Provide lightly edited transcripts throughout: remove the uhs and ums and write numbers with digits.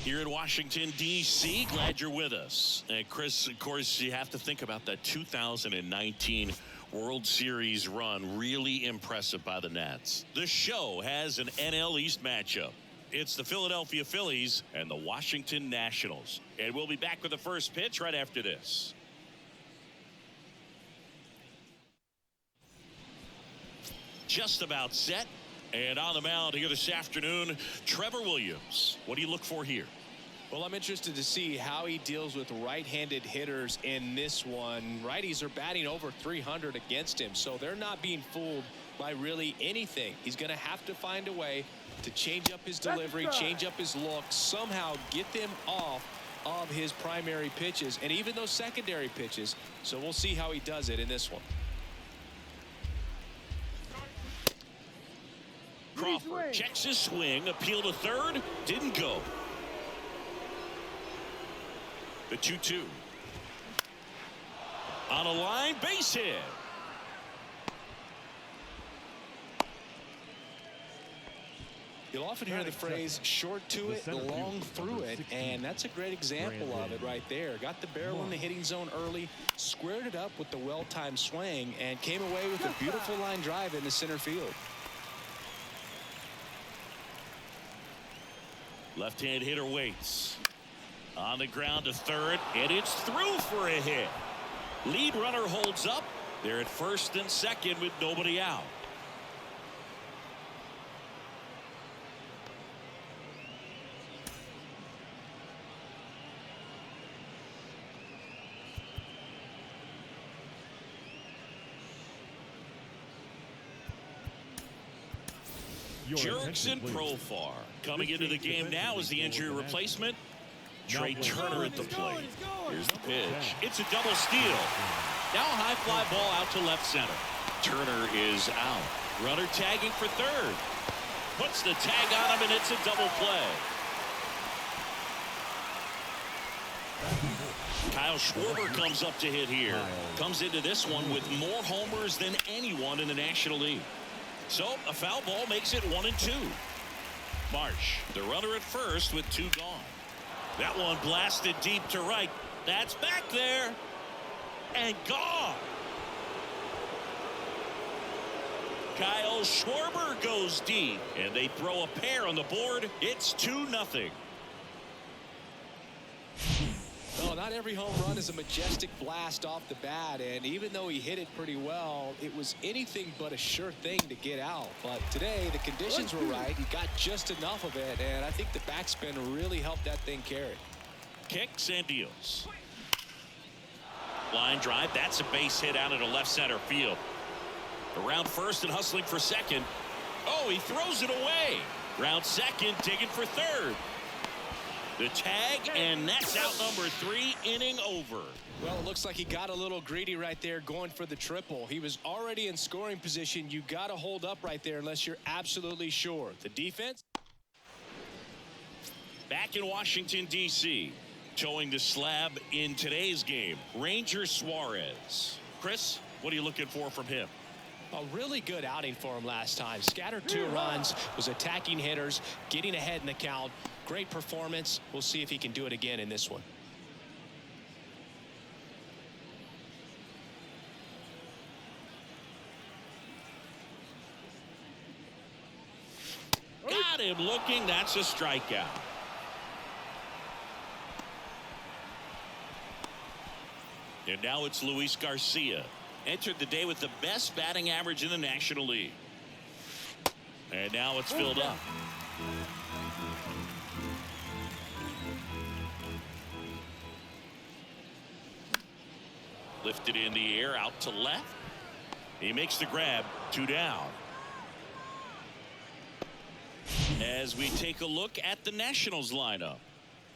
here in Washington, D.C. Glad you're with us. And Chris, of course, you have to think about that 2019 World Series run. Really impressive by the Nats. The show has an NL East matchup. It's the Philadelphia Phillies and the Washington Nationals. And we'll be back with the first pitch right after this. Just about set. And on the mound here this afternoon, Trevor Williams. What do you look for here? Well, I'm interested to see how he deals with right-handed hitters in this one. Righties are batting over 300 against him, so they're not being fooled by really anything. He's going to have to find a way to change up his delivery, change up his look, somehow get them off of his primary pitches and even those secondary pitches. So we'll see how he does it in this one. Crawford checks his swing, appeal to third, didn't go. The 2-2. On a line, base hit. You'll often hear the phrase short to it, long through it, and that's a great example of it right there. Got the barrel in the hitting zone early, squared it up with the well-timed swing, and came away with a beautiful line drive into center field. Left-hand hitter waits. On the ground to third, and it's through for a hit. Lead runner holds up. They're at first and second with nobody out. Jerks and Profar. Coming into the game now is the injury replacement, Trey Turner at the plate. Here's the pitch. It's a double steal. Now a high fly ball out to left center. Turner is out. Runner tagging for third. Puts the tag on him, and it's a double play. Kyle Schwarber comes up to hit here. Comes into this one with more homers than anyone in the National League. So a foul ball makes it 1-2. Marsh, the runner at first with two gone. That one blasted deep to right. That's back there and gone. Kyle Schwarber goes deep, and they throw a pair on the board. It's 2-0. Well, not every home run is a majestic blast off the bat, and even though he hit it pretty well, it was anything but a sure thing to get out. But today, the conditions were right. He got just enough of it, and I think the backspin really helped that thing carry. Kicks and deals. Line drive. That's a base hit out into left center field. Around first and hustling for second. Oh, he throws it away. Round second, digging for third. The tag, and that's out number 3, inning over. Well, it looks like he got a little greedy right there going for the triple. He was already in scoring position. You got to hold up right there unless you're absolutely sure. The defense. Back in Washington, D.C., towing the slab in today's game, Ranger Suarez. Chris, what are you looking for from him? A really good outing for him last time. Scattered 2 runs, was attacking hitters, getting ahead in the count. Great performance. We'll see if he can do it again in this one. Got him looking. That's a strikeout. And now it's Luis Garcia. Entered the day with the best batting average in the National League. And now it's filled up. Lifted in the air out to left. He makes the grab. 2 down. As we take a look at the Nationals lineup,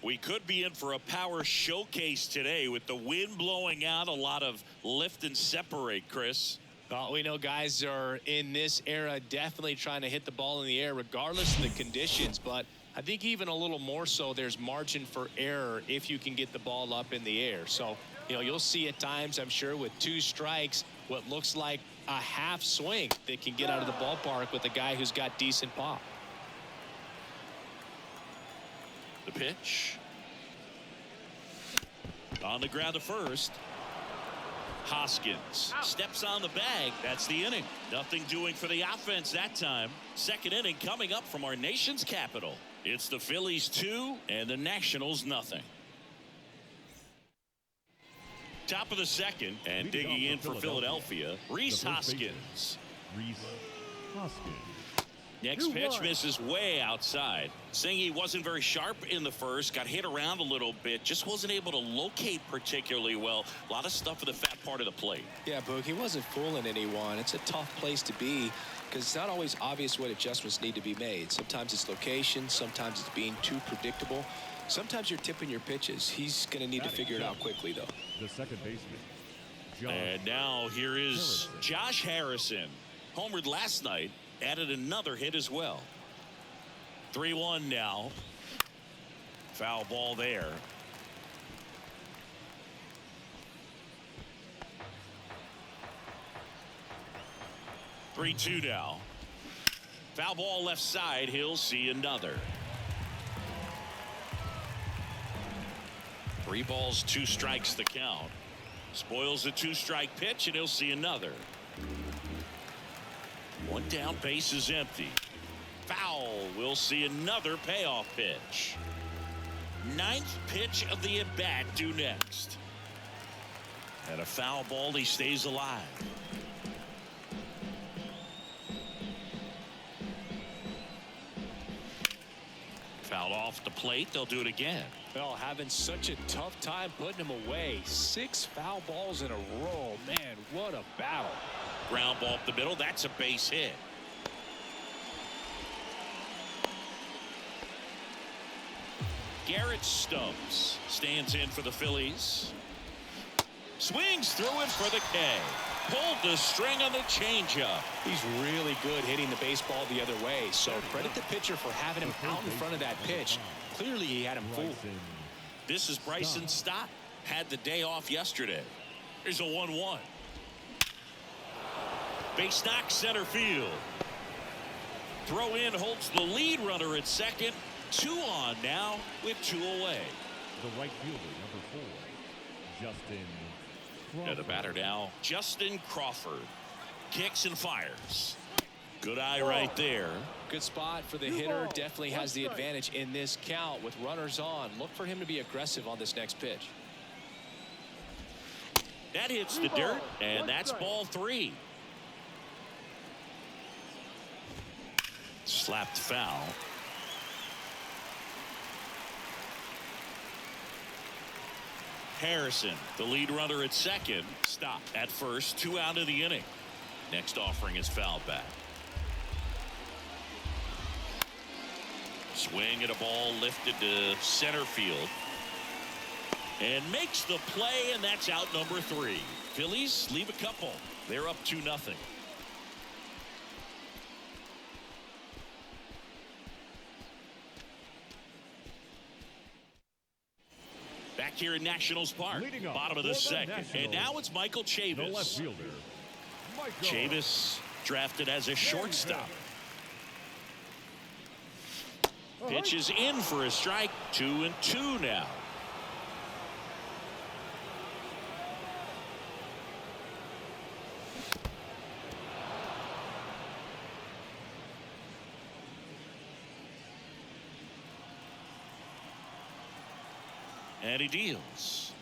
we could be in for a power showcase today with the wind blowing out. A lot of lift and separate, Chris. Well, we know guys are in this era definitely trying to hit the ball in the air regardless of the conditions, but I think even a little more so there's margin for error if you can get the ball up in the air. So, you know, you'll see at times, I'm sure, with 2 strikes, what looks like a half swing that can get out of the ballpark with a guy who's got decent pop. The pitch. On the ground to first. Hoskins steps on the bag. That's the inning. Nothing doing for the offense that time. Second inning coming up from our nation's capital. It's the Phillies 2 and the Nationals nothing. Top of the second, and digging in for Philadelphia, Rhys Hoskins. Next pitch misses way outside. Saying he wasn't very sharp in the first, got hit around a little bit, just wasn't able to locate particularly well. A lot of stuff at the fat part of the plate. Yeah, Boog, he wasn't fooling anyone. It's a tough place to be because it's not always obvious what adjustments need to be made. Sometimes it's location, sometimes it's being too predictable. Sometimes you're tipping your pitches. He's going to need to figure it out quickly, though. The second baseman. And now here is Josh Harrison. Homered last night, added another hit as well. 3-1 now. Foul ball there. Three-2 now. Foul ball left side. He'll see another. 3 balls, 2 strikes the count. Spoils the 2-strike pitch, and he'll see another. 1 down, base is empty. Foul. We'll see another payoff pitch. 9th pitch of the at-bat due next. And a foul ball. He stays alive. Foul off the plate. They'll do it again. Well, having such a tough time putting him away. 6 foul balls in a row. Man, what a battle. Ground ball up the middle. That's a base hit. Garrett Stubbs stands in for the Phillies. Swings through it for the K. Pulled the string on the changeup. He's really good hitting the baseball the other way. So credit the pitcher for having him out in front of that pitch. Clearly he had him fooled. This is Bryson Stott. Had the day off yesterday. Here's a 1-1. Base knock center field. Throw in holds the lead runner at second. 2 on now with 2 away. The right fielder, number 4, Justin Crawford. And the batter now, Justin Crawford. Kicks and fires. Good eye right there. Good spot for the hitter. Definitely has the advantage in this count with runners on. Look for him to be aggressive on this next pitch. That hits the dirt, and that's ball 3. Slapped foul. Harrison, the lead runner at second, stopped at first. 2 out of the inning. Next offering is fouled back. Swing at a ball lifted to center field. And makes the play, and that's out number 3. Phillies leave a couple. They're up 2-0. Back here in Nationals Park, bottom of the second. And now it's Michael Chavis. The left fielder, Michael. Chavis drafted as a shortstop. Pitch is in for a strike. 2-2 now. And he deals.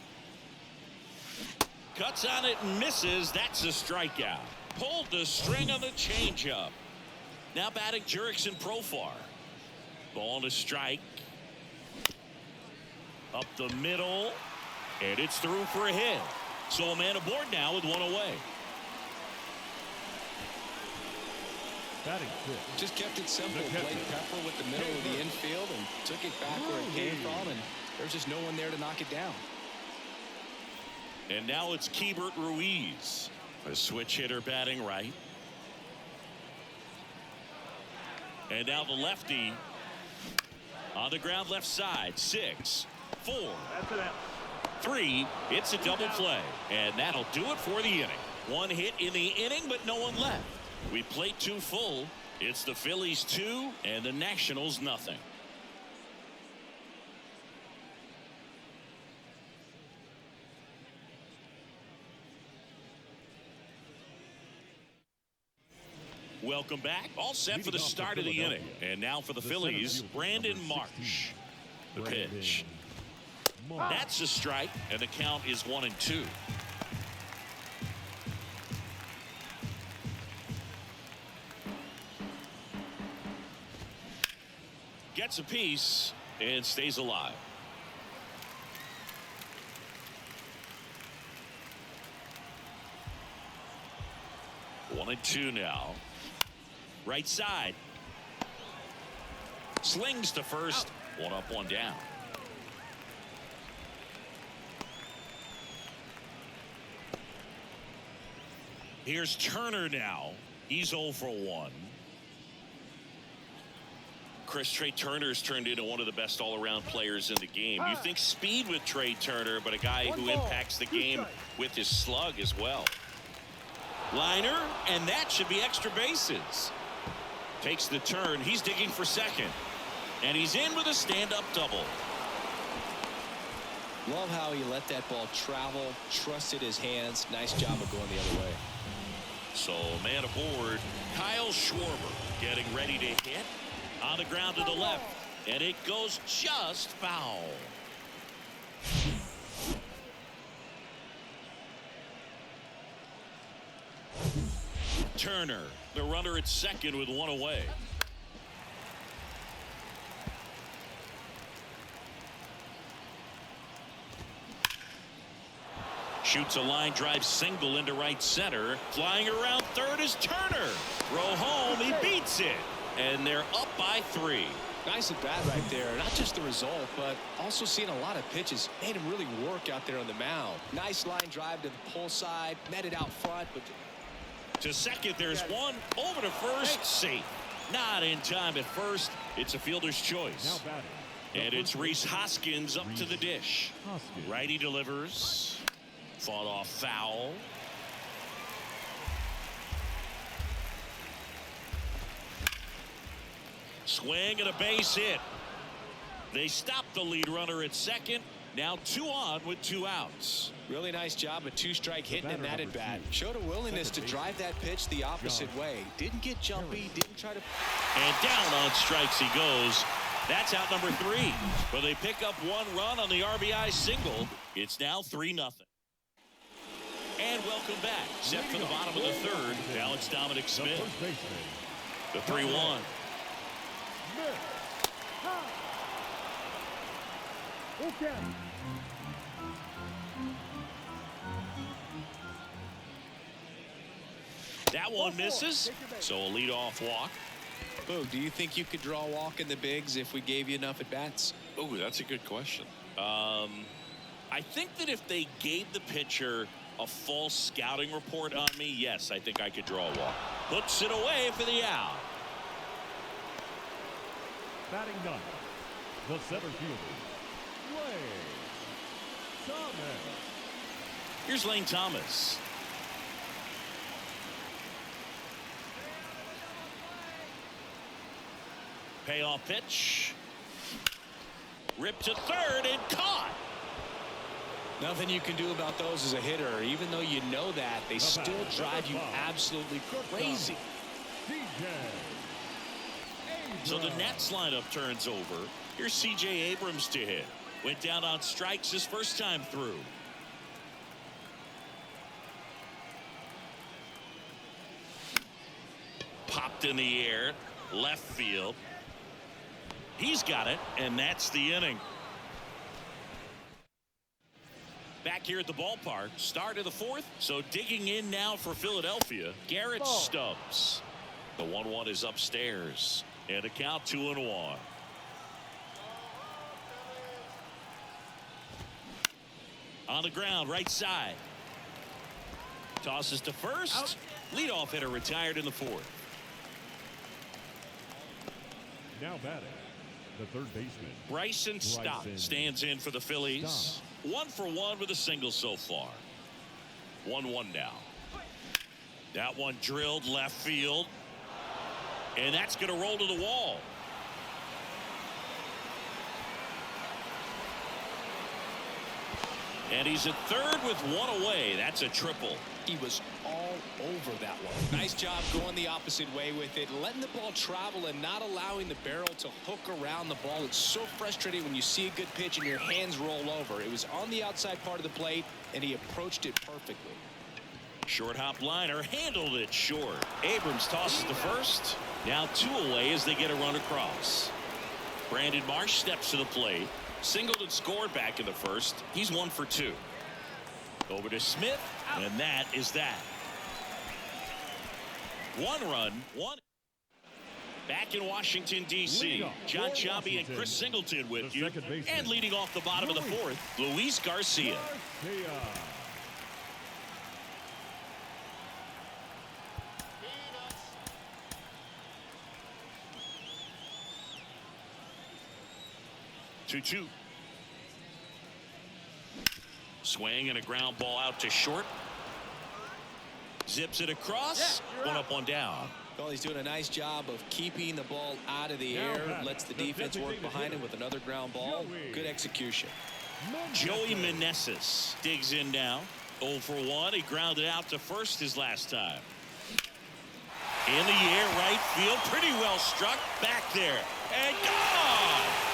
Cuts on it and misses. That's a strikeout. Pulled the string on the changeup. Now batting Jurickson Profar. Ball on a strike. Up the middle. And it's through for a hit. So a man aboard now with 1 away. Batting fifth. Just kept it simple. Played Pepper with the middle of the infield and took it back where it came from. And there's just no one there to knock it down. And now it's Keibert Ruiz, a switch hitter batting right. And now the lefty on the ground left side. 6, 4, 3. It's a double play. And that'll do it for the inning. 1 hit in the inning, but no one left. We played 2 full. It's the Phillies 2 and the Nationals nothing. Welcome back. All set for the start of the inning. And now for the Phillies, Brandon Marsh. The pitch. That's a strike, and the count is 1-2. Gets a piece and stays alive. One and two now. Right side. Slings to first. One up, one down. Here's Turner now. He's 0 for 1. Chris, Trey Turner's turned into one of the best all-around players in the game. You think speed with Trey Turner, but a guy who impacts the game with his slug as well. Liner, and that should be extra bases. Takes the turn. He's digging for second. And he's in with a stand-up double. Love how he let that ball travel, trusted his hands. Nice job of going the other way. So, man aboard, Kyle Schwarber getting ready to hit. On the ground to the left. And it goes just foul. Turner, the runner at second with one away. Shoots a line drive single into right center. Flying around third is Turner. Throw home, he beats it. And they're up by 3. Nice at bat right there. Not just the result, but also seeing a lot of pitches. Made him really work out there on the mound. Nice line drive to the pull side. Met it out front, but to second, there's one. Over to first, safe. Not in time at first. It's a fielder's choice. And it's Rhys Hoskins up to the dish. Righty delivers. Fought off foul. Swing and a base hit. They stop the lead runner at second. Now 2 on with 2 outs. Really nice job of 2-strike hitting in that at bat. Showed a willingness to drive that pitch the opposite way. Didn't get jumpy. Didn't try to. And down on strikes he goes. That's out number 3. But they pick up 1 run on the RBI single. It's now 3-0. And welcome back. Set for the bottom of the third. Alex Dominic Smith. The 3-1. Okay. That one misses. So a leadoff walk. Boog, do you think you could draw a walk in the bigs if we gave you enough at bats? Oh, that's a good question. I think that if they gave the pitcher a false scouting report on me, yes, I think I could draw a walk. Puts it away for the out. Batting ninth, the center fielder, Lane Thomas. Here's Lane Thomas. Payoff pitch. Ripped to third and caught. Nothing you can do about those as a hitter. Even though you know that, they still drive you absolutely crazy. So the Nets lineup turns over. Here's C.J. Abrams to hit. Went down on strikes his first time through. Popped in the air. Left field. He's got it, and that's the inning. Back here at the ballpark, start of the 4th. So digging in now for Philadelphia, Garrett Stubbs. The 1-1 is upstairs. And a count 2-1. On the ground, right side. Tosses to first. Out. Leadoff hitter retired in the 4th. Now batting, the third baseman, Bryson Stott stands in for the Phillies. 1 for 1 with a single so far. 1-1 now. That one drilled left field. And that's going to roll to the wall. And he's at third with 1 away. That's a triple. He was all over that one. Nice job going the opposite way with it, letting the ball travel and not allowing the barrel to hook around the ball. It's so frustrating when you see a good pitch and your hands roll over. It was on the outside part of the plate, and he approached it perfectly. Short hop liner, handled it short. Abrams tosses to first. Now 2 away as they get a run across. Brandon Marsh steps to the plate. Singled and scored back in the first. He's 1 for 2. Over to Smith, and that is that. 1 run, 1. Back in Washington, D.C., John Chabi and Chris Singleton with you. And leading off the bottom of the 4th, Luis Garcia. 2-2. Swing and a ground ball out to short. Zips it across. 1 up, 1 down. Well, he's doing a nice job of keeping the ball out of the air. Lets the defense work behind him with another ground ball. Good execution. Joey Meneses digs in now. 0 for 1. He grounded out to first his last time. In the air, right field. Pretty well struck. Back there. And gone!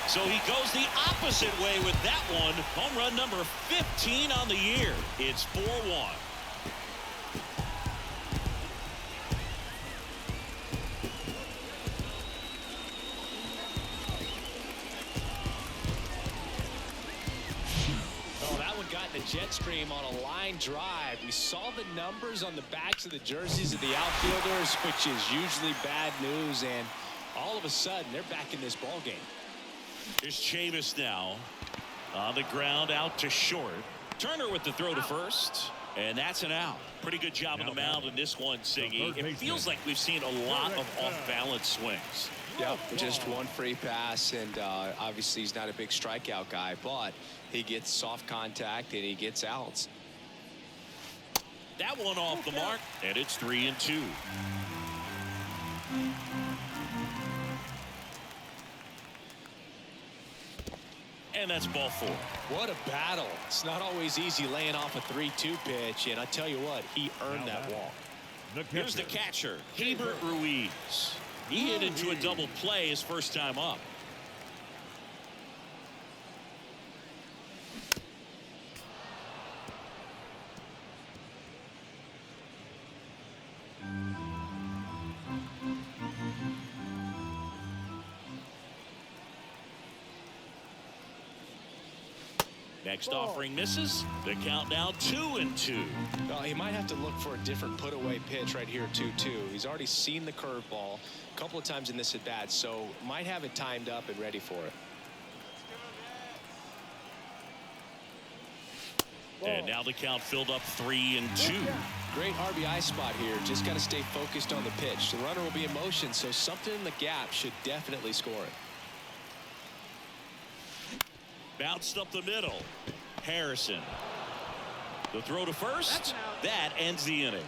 So he goes the opposite way with that one. Home run number 15 on the year. It's 4-1. Oh, that one got in the jet stream on a line drive. We saw the numbers on the backs of the jerseys of the outfielders, which is usually bad news. And all of a sudden, they're back in this ball game. Here's Chavis now on the ground out to short. Turner with the throw to first, and that's an out. Pretty good job on the mound in this one, Siggy. It feels like we've seen a lot of off-balance swings. Yep, just one free pass, and obviously he's not a big strikeout guy, but he gets soft contact and he gets outs. That one off the mark, and it's 3-2. And that's ball 4. What a battle. It's not always easy laying off a 3-2 pitch, and I tell you what, he earned that walk. Here's the catcher, Hebert Ruiz. He hit into a double play his first time up. Next offering misses. The count now 2-2. Well, he might have to look for a different put-away pitch right here, 2-2. He's already seen the curveball a couple of times in this at-bat, so might have it timed up and ready for it. And now the count filled up 3-2. Great RBI spot here. Just got to stay focused on the pitch. The runner will be in motion, so something in the gap should definitely score it. Bounced up the middle. Harrison. The throw to first. That ends the inning.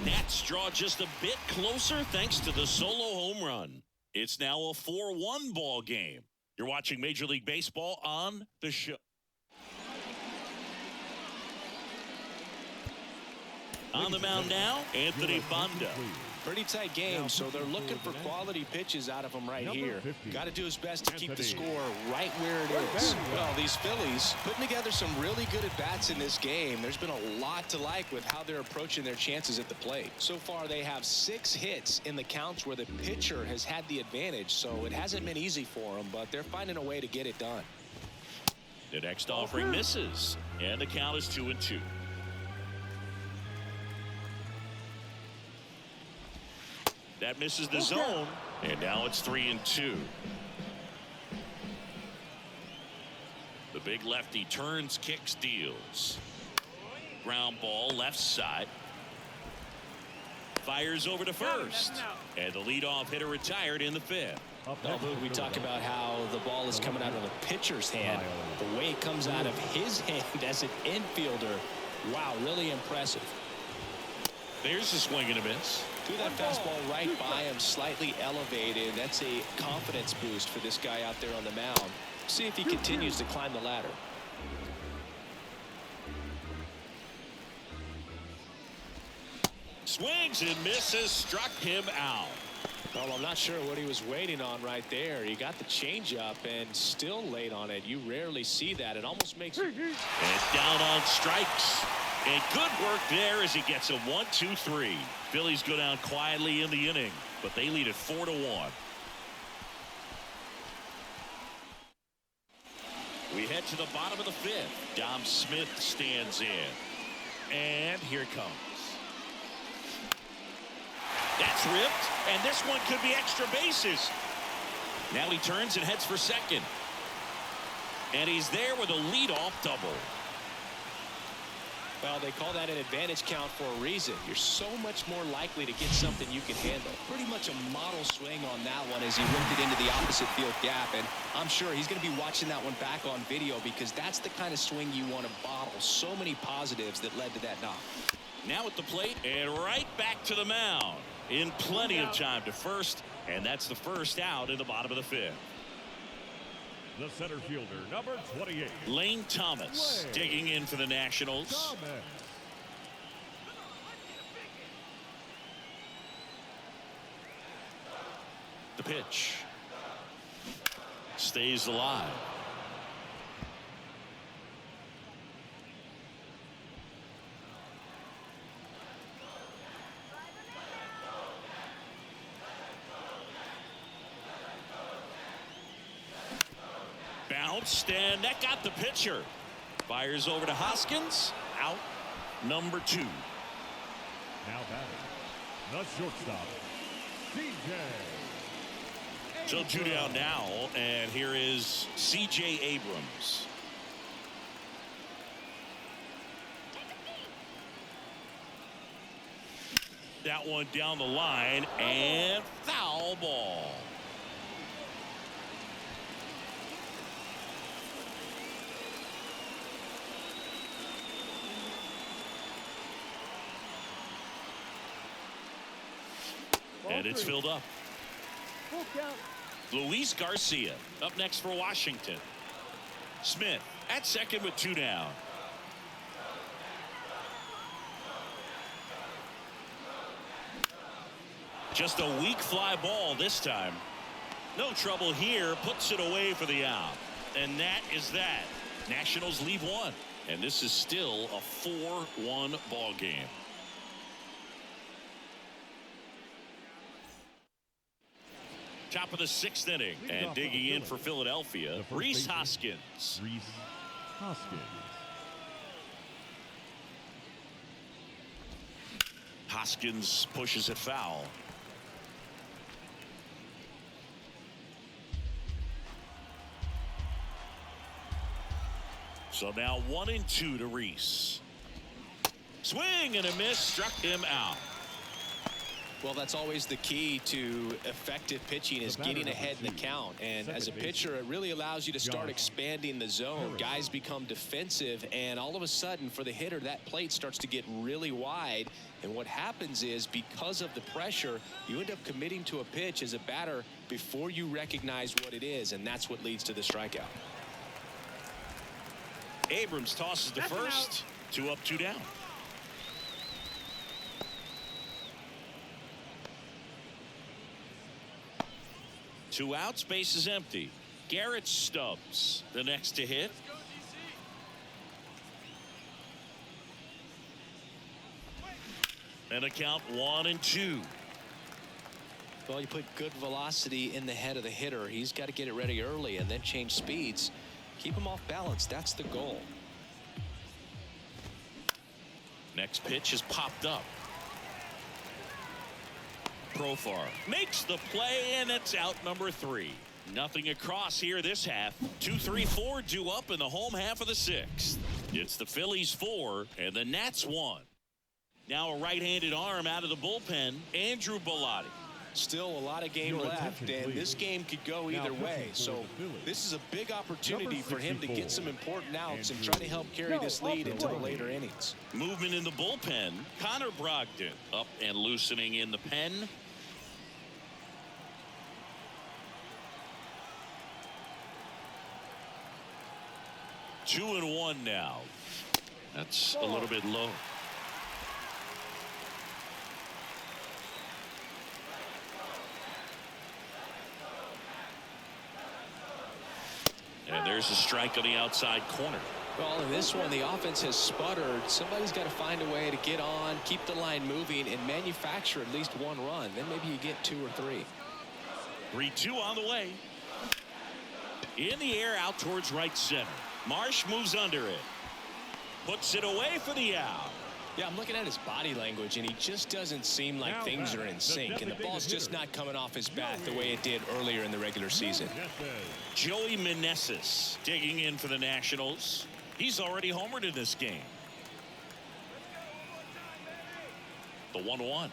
Nats draw just a bit closer thanks to the solo home run. It's now a 4-1 ball game. You're watching Major League Baseball on the show. On the mound now, Anthony Fonda. Pretty tight game, so they're looking for quality pitches out of him right here. Got to do his best to keep the score right where it is. Well, these Phillies putting together some really good at-bats in this game. There's been a lot to like with how they're approaching their chances at the plate. So far, they have 6 hits in the counts where the pitcher has had the advantage, so it hasn't been easy for them, but they're finding a way to get it done. The next offering misses, and the count is 2-2. That misses the zone, and now it's 3-2. The big lefty turns, kicks, deals. Ground ball left side. Fires over to first. And the leadoff hitter retired in the 5th. We talk about how the ball is coming out of the pitcher's hand. The way it comes out of his hand as an infielder. Wow, really impressive. There's a swing and a miss. To that fastball right by him, slightly elevated. That's a confidence boost for this guy out there on the mound. See if he continues to climb the ladder. Swings and misses, struck him out. Well, I'm not sure what he was waiting on right there. He got the changeup and still late on it. You rarely see that. It almost makes you... And down on strikes. And good work there as he gets a 1-2-3. Phillies go down quietly in the inning, but they lead it 4-1. We head to the bottom of the fifth. Dom Smith stands in. And here it comes. That's ripped, and this one could be extra bases. Now he turns and heads for second. And he's there with a leadoff double. Well, they call that an advantage count for a reason. You're so much more likely to get something you can handle. Pretty much a model swing on that one as he ripped it into the opposite field gap. And I'm sure he's going to be watching that one back on video because that's the kind of swing you want to bottle. So many positives that led to that knock. Now at the plate and right back to the mound. In plenty of time to first, and that's the first out in the bottom of the fifth. The center fielder, number 28. Lane Thomas digging in for the Nationals. The pitch. Stays alive. Bounced, and that got the pitcher. Fires over to Hoskins. Out number 2. Now batting, the shortstop, C.J. So 2 down now, and here is C.J. Abrams. That one down the line, and foul ball. And it's filled up. Luis Garcia up next for Washington. Smith at second with 2 down. Just a weak fly ball this time. No trouble here. Puts it away for the out. And that is that. Nationals lead 1. And this is still a 4-1 ball game. Top of the 6th inning, and digging in for Philadelphia, Rhys Hoskins. Rhys Hoskins. Hoskins pushes it foul. So now 1-2 to Rhys. Swing and a miss, struck him out. Well, that's always the key to effective pitching is getting ahead in the count. And as a pitcher, it really allows you to start expanding the zone. Guys become defensive, and all of a sudden, for the hitter, that plate starts to get really wide. And what happens is, because of the pressure, you end up committing to a pitch as a batter before you recognize what it is, and that's what leads to the strikeout. Abrams tosses to first. 2 up, 2 down. Two outs, base is empty. Garrett Stubbs, the next to hit. And a count 1-2. Well, you put good velocity in the head of the hitter. He's got to get it ready early and then change speeds. Keep him off balance. That's the goal. Next pitch is popped up. Profar makes the play, and it's out number 3. Nothing across here this half. 2-3-4 due up in the home half of the 6th. It's the Phillies 4 and the Nats 1. Now a right-handed arm out of the bullpen, Andrew Bellotti. Still a lot of game left, and this game could go either way. So this is a big opportunity for him to get some important outs and try to help carry this lead into the later innings. Movement in the bullpen. Connor Brogdon up and loosening in the pen. Two and 1 now. That's a little bit low. And there's a strike on the outside corner. Well, in this one, the offense has sputtered. Somebody's got to find a way to get on, keep the line moving, and manufacture at least one run. Then maybe you get 2 or 3. 3-2 on the way. In the air out towards right center. Marsh moves under it. Puts it away for the out. Yeah, I'm looking at his body language, and he just doesn't seem like Now things are in sync. And the ball's just not coming off his bat the way it did earlier in the regular season. Joey Meneses digging in for the Nationals. He's already homered in this game. The 1-1.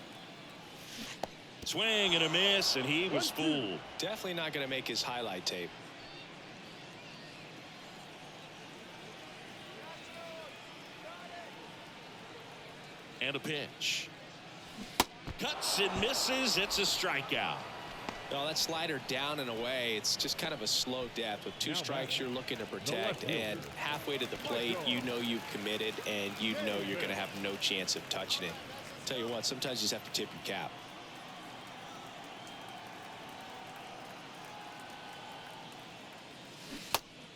Swing and a miss, and he was fooled. Definitely not going to make his highlight tape. And a pitch. Cuts and misses. It's a strikeout. Well, that slider down and away, it's just kind of a slow death. With 2 strikes you're looking to protect, and halfway to the plate you know you've committed, and you know you're going to have no chance of touching it. Tell you what, sometimes you just have to tip your cap.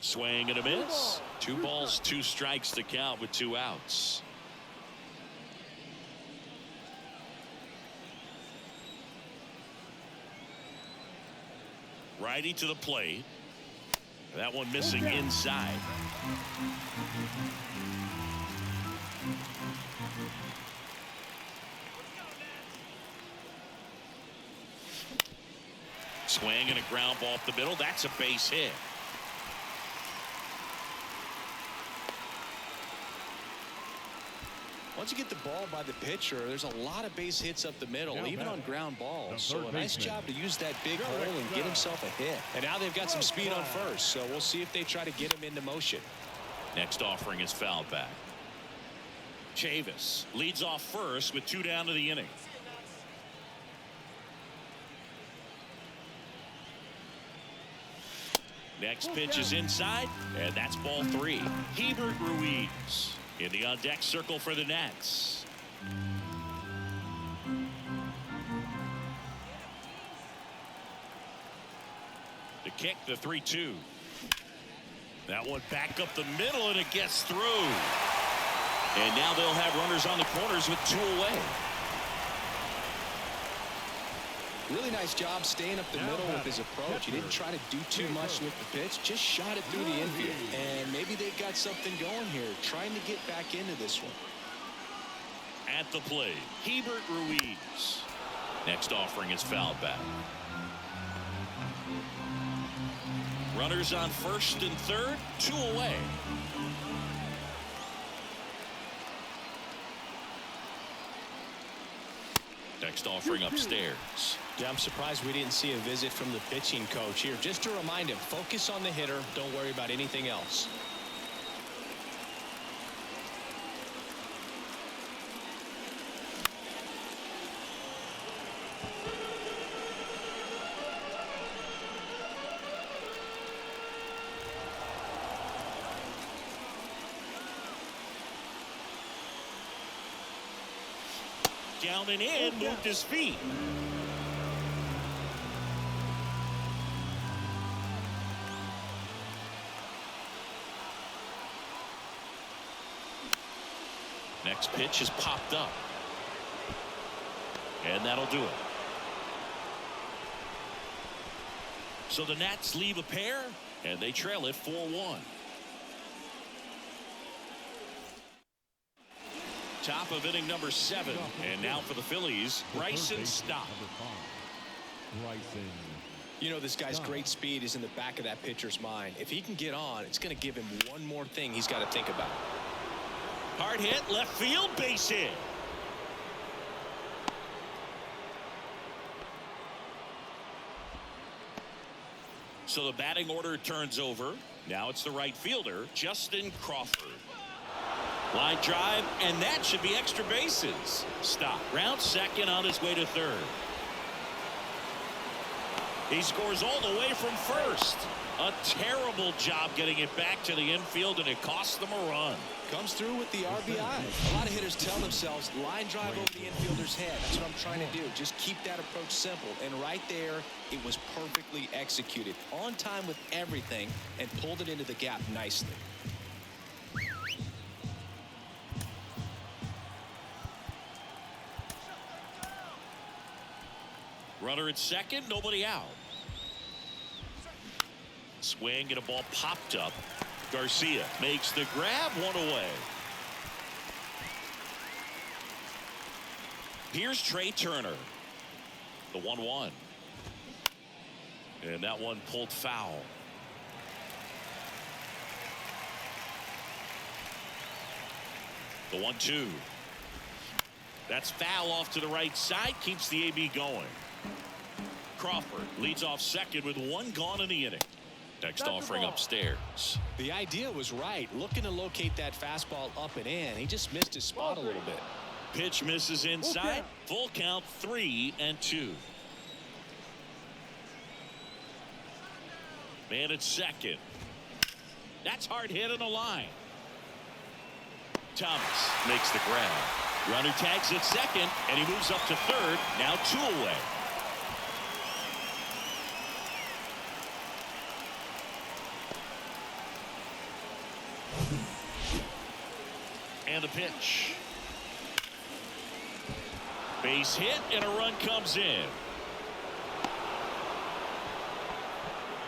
Swing and a miss. 2 balls, 2 strikes to count with 2 outs. Righty to the plate. That one missing inside. Swing and a ground ball up the middle. That's a base hit. Once you get the ball by the pitcher, there's a lot of base hits up the middle, even on ground balls. So a nice job to use that big hole and get himself a hit. And now they've got some speed on first, so we'll see if they try to get him into motion. Next offering is fouled back. Chavis leads off first with 2 down to the inning. Next pitch is inside, and that's ball 3. Hebert Ruiz in the on-deck circle for the Nats. The kick, the 3-2. That one back up the middle, and it gets through. And now they'll have runners on the corners with 2 away. Really nice job staying up the middle with his approach. He didn't try to do too much with the pitch, just shot it through the infield. And maybe they've got something going here, trying to get back into this one. At the plate, Hebert Ruiz. Next offering is fouled back. Runners on first and third, 2 away. Next offering upstairs. Yeah, I'm surprised we didn't see a visit from the pitching coach here. Just to remind him, focus on the hitter. Don't worry about anything else. Down and in, moved his feet. Next pitch is popped up. And that'll do it. So the Nats leave a pair, and they trail it 4-1. Top of inning number 7, and now for the Phillies, Bryson Stott. You know, this guy's great speed is in the back of that pitcher's mind. If he can get on, it's going to give him one more thing he's got to think about. Hard hit, left field, base hit. So the batting order turns over. Now it's the right fielder, Justin Crawford. Line drive, and that should be extra bases. Stop. Round second on his way to third. He scores all the way from first. A terrible job getting it back to the infield, and it costs them a run. Comes through with the RBI. A lot of hitters tell themselves, line drive over the infielder's head. That's what I'm trying to do. Just keep that approach simple. And right there, it was perfectly executed. On time with everything, and pulled it into the gap nicely. Runner at second, nobody out. Swing and a ball popped up. Garcia makes the grab, one away. Here's Trey Turner. The 1-1. And that one pulled foul. The 1-2. That's foul off to the right side, keeps the AB going. Crawford leads off second with one gone in the inning. Next offering upstairs. The idea was right, looking to locate that fastball up and in. He just missed his spot a little bit. Pitch misses inside. Full count, 3-2. Man at second. That's hard hit on the line. Thomas makes the grab. Runner tags at second, and he moves up to third. Now 2 away. And the pitch. Base hit, and a run comes in.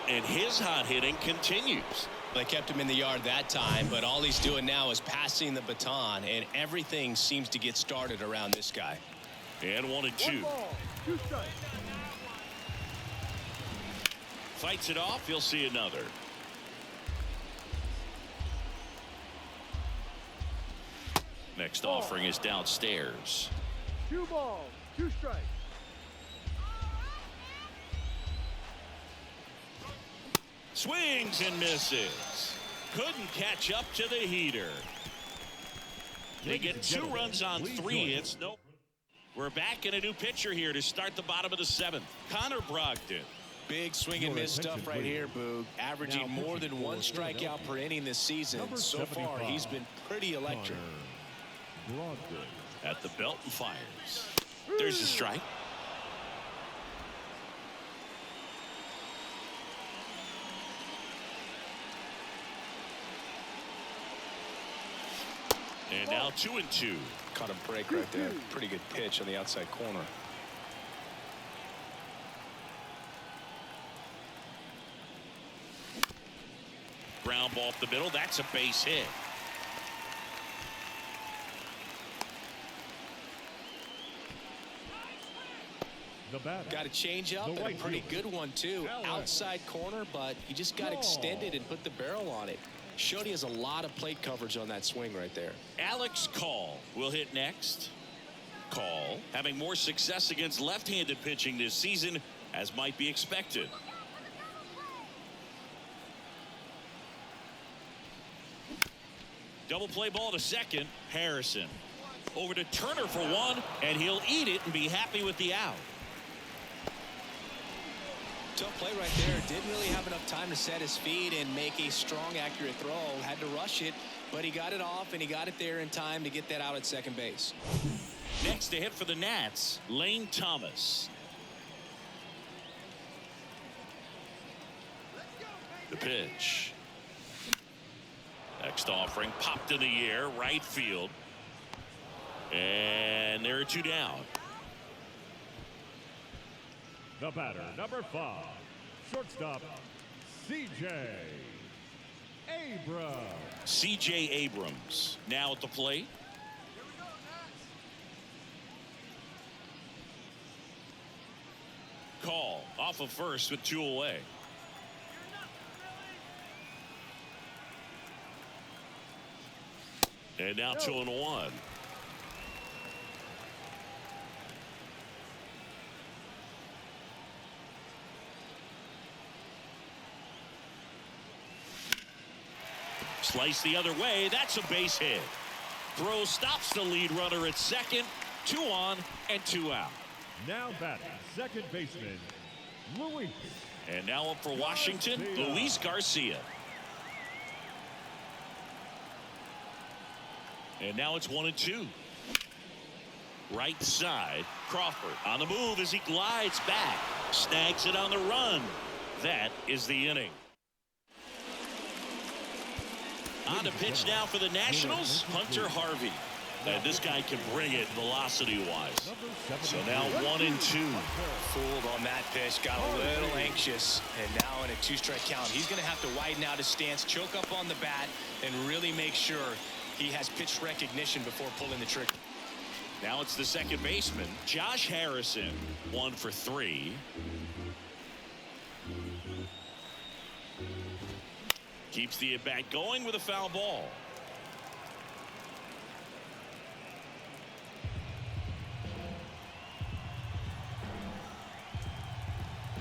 And his hot hitting continues. They kept him in the yard that time, but all he's doing now is passing the baton, and everything seems to get started around this guy. And 1-2. Fights it off. He'll see another. Next offering is downstairs. 2 balls, 2 strikes. Swings and misses. Couldn't catch up to the heater. They get 2 runs on 3 hits. Nope. We're back in a new pitcher here to start the bottom of the 7th. Connor Brogdon. Big swing and miss stuff right here, Boog. Averaging more than 1 strikeout per inning this season. So far, he's been pretty electric. At the belt and fires. There's a strike. And now 2-2. Caught a break right there. Pretty good pitch on the outside corner. Ground ball up the middle. That's a base hit. Got a change up and a pretty good one too. Outside corner, but he just got extended and put the barrel on it. Showed he has a lot of plate coverage on that swing right there. Alex Call will hit next. Call having more success against left-handed pitching this season, as might be expected. Double play ball to second. Harrison over to Turner for 1, and he'll eat it and be happy with the out. Tough play right there. Didn't really have enough time to set his feet and make a strong, accurate throw. Had to rush it, but he got it off, and he got it there in time to get that out at second base. Next to hit for the Nats, Lane Thomas. The pitch. Next offering popped in the air, right field. And there are 2 down. The batter, number 5, shortstop, C.J. Abrams. C.J. Abrams now at the plate. Call off of first with 2 away. And now 2-1. Slice the other way. That's a base hit. Throw stops the lead runner at second. 2 on and 2 out. Now batting, second baseman, Luis. And now up for Washington, Luis Garcia. And now it's 1-2. Right side, Crawford on the move as he glides back. Snags it on the run. That is the inning. On the pitch now for the Nationals, Hunter Harvey. And this guy can bring it velocity-wise. So now 1-2. Fooled on that pitch, got a little anxious, and now in a 2-strike count, he's going to have to widen out his stance, choke up on the bat, and really make sure he has pitch recognition before pulling the trigger. Now it's the second baseman, Josh Harrison, 1 for 3. Keeps the at-bat going with a foul ball.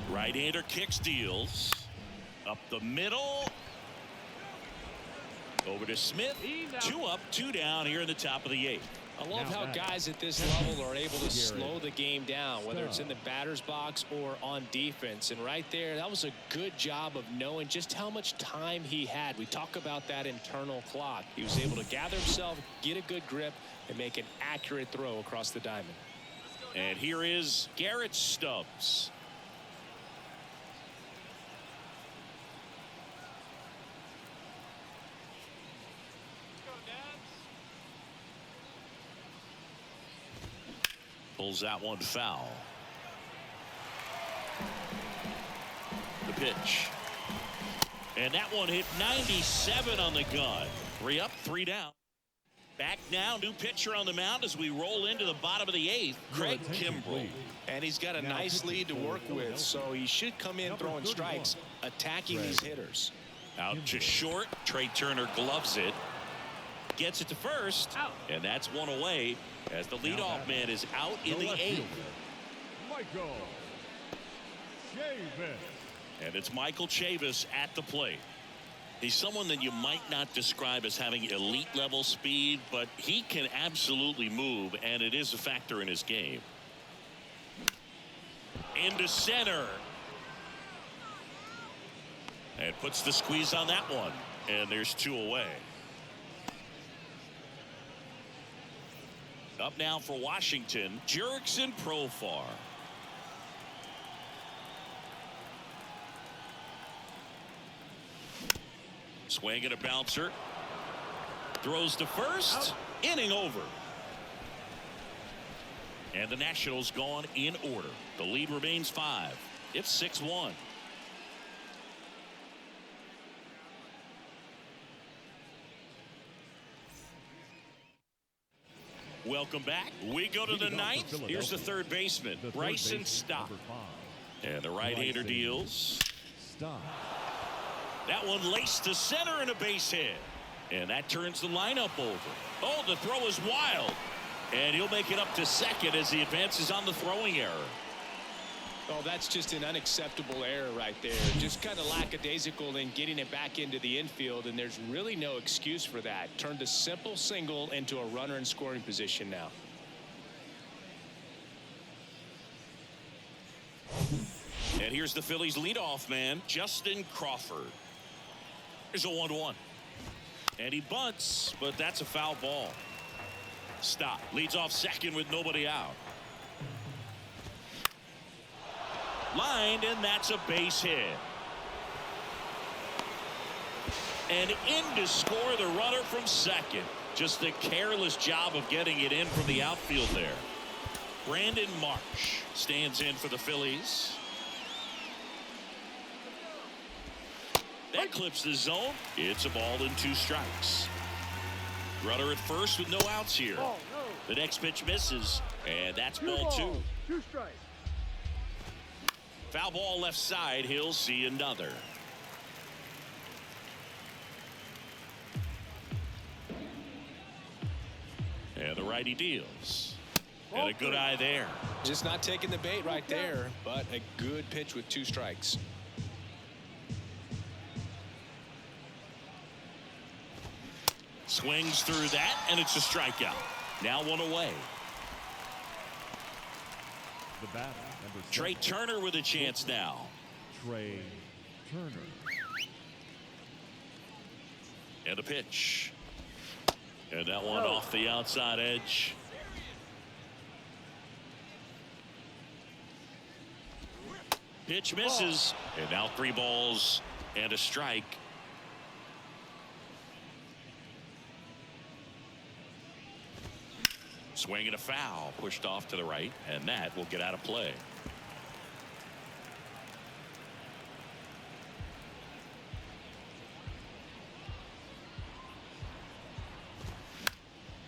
Right-hander kicks, deals. Up the middle. Over to Smith. 2 up, 2 down here in the top of the 8th. I love how guys at this level are able to slow the game down, whether it's in the batter's box or on defense. And right there, that was a good job of knowing just how much time he had. We talk about that internal clock. He was able to gather himself, get a good grip, and make an accurate throw across the diamond. And here is Garrett Stubbs. Pulls that one foul. The pitch. And that one hit 97 on the gun. 3 up, 3 down. Back now, new pitcher on the mound as we roll into the bottom of the 8th, Craig Kimbrell. And he's got a nice lead to work with, so he should come in throwing strikes, attacking these hitters. Out to short. Trey Turner gloves it. Gets it to first. And that's one away as the leadoff man is out in the 8th. Michael Chavis. And it's Michael Chavis at the plate. He's someone that you might not describe as having elite level speed, but he can absolutely move, and it is a factor in his game. Into center. And puts the squeeze on that one. And there's 2 away. Up now for Washington, Jurickson Profar. Swing and a bouncer. Throws to first. Inning over. And the Nationals gone in order. The lead remains 5. It's 6-1. Welcome back. We go to the 9th. Here's the third baseman, Bryson Stott. And the right-hander deals. That one laced to center and a base hit. And that turns the lineup over. Oh, the throw is wild. And he'll make it up to second as he advances on the throwing error. Oh, that's just an unacceptable error right there. Just kind of lackadaisical in getting it back into the infield, and there's really no excuse for that. Turned a simple single into a runner in scoring position now. And here's the Phillies leadoff man, Justin Crawford. Here's a 1-1. And he bunts, but that's a foul ball. Stop. Leads off second with nobody out. Lined, and that's a base hit. And in to score the runner from second. Just a careless job of getting it in from the outfield there. Brandon Marsh stands in for the Phillies. That clips the zone. It's a ball and 2 strikes. Runner at first with no outs here. The next pitch misses, and that's ball 2. 2 strikes. Foul ball left side. He'll see another. And the righty deals. And a good eye there. Just not taking the bait right there, but a good pitch with 2 strikes. Swings through that, and it's a strikeout. Now 1 away. The batter, number 7. Trey Turner with a chance now. Trey Turner. And a pitch. And that one off the outside edge. Pitch misses. And now 3 balls and a strike. Swing and a foul, pushed off to the right, and that will get out of play.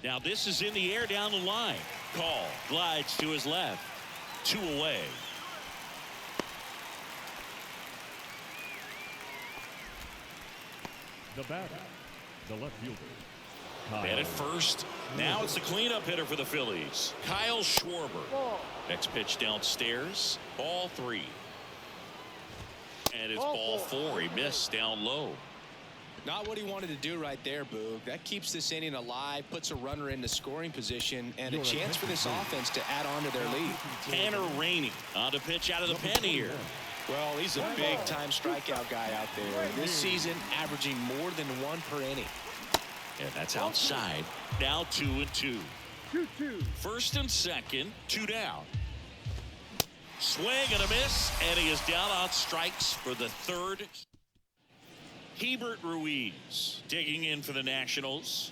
Now this is in the air down the line. Call glides to his left. 2 away. The batter, the left fielder. And at first, now it's the cleanup hitter for the Phillies, Kyle Schwarber. Next pitch downstairs, ball 3. And it's ball 4. He missed down low. Not what he wanted to do right there, Boog. That keeps this inning alive, puts a runner into scoring position, and a chance for this offense to add on to their lead. Tanner Rainey on the pitch out of the pen here. Well, he's a big-time strikeout guy out there. This season, averaging more than 1 per inning. And that's outside. Now 2-2. 2-2. First and second, 2 down. Swing and a miss, and he is down on strikes for the 3rd. Hebert Ruiz digging in for the Nationals.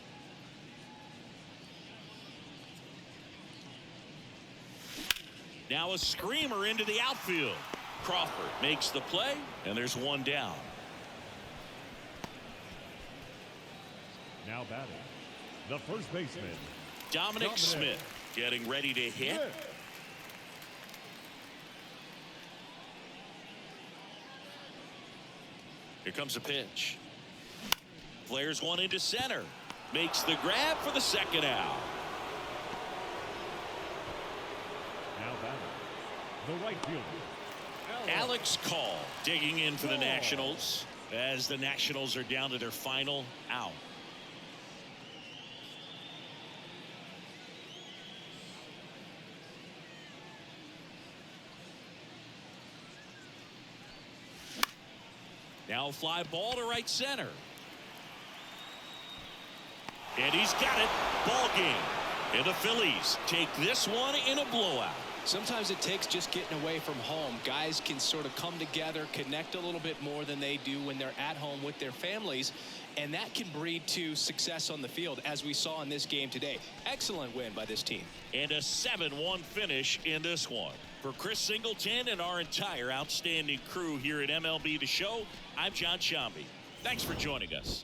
Now a screamer into the outfield. Crawford makes the play, and there's 1 down. Now batting, the first baseman, Dominic Smith getting ready to hit. Here comes a pitch. Flares one into center. Makes the grab for the 2nd out. Now batting, the right fielder, Alex Call digging in for the Nationals as the Nationals are down to their final out. Now fly ball to right center. And he's got it. Ball game. And the Phillies take this one in a blowout. Sometimes it takes just getting away from home. Guys can sort of come together, connect a little bit more than they do when they're at home with their families, and that can breed to success on the field, as we saw in this game today. Excellent win by this team. And a 7-1 finish in this one. For Chris Singleton and our entire outstanding crew here at MLB The Show, I'm John Shambi. Thanks for joining us.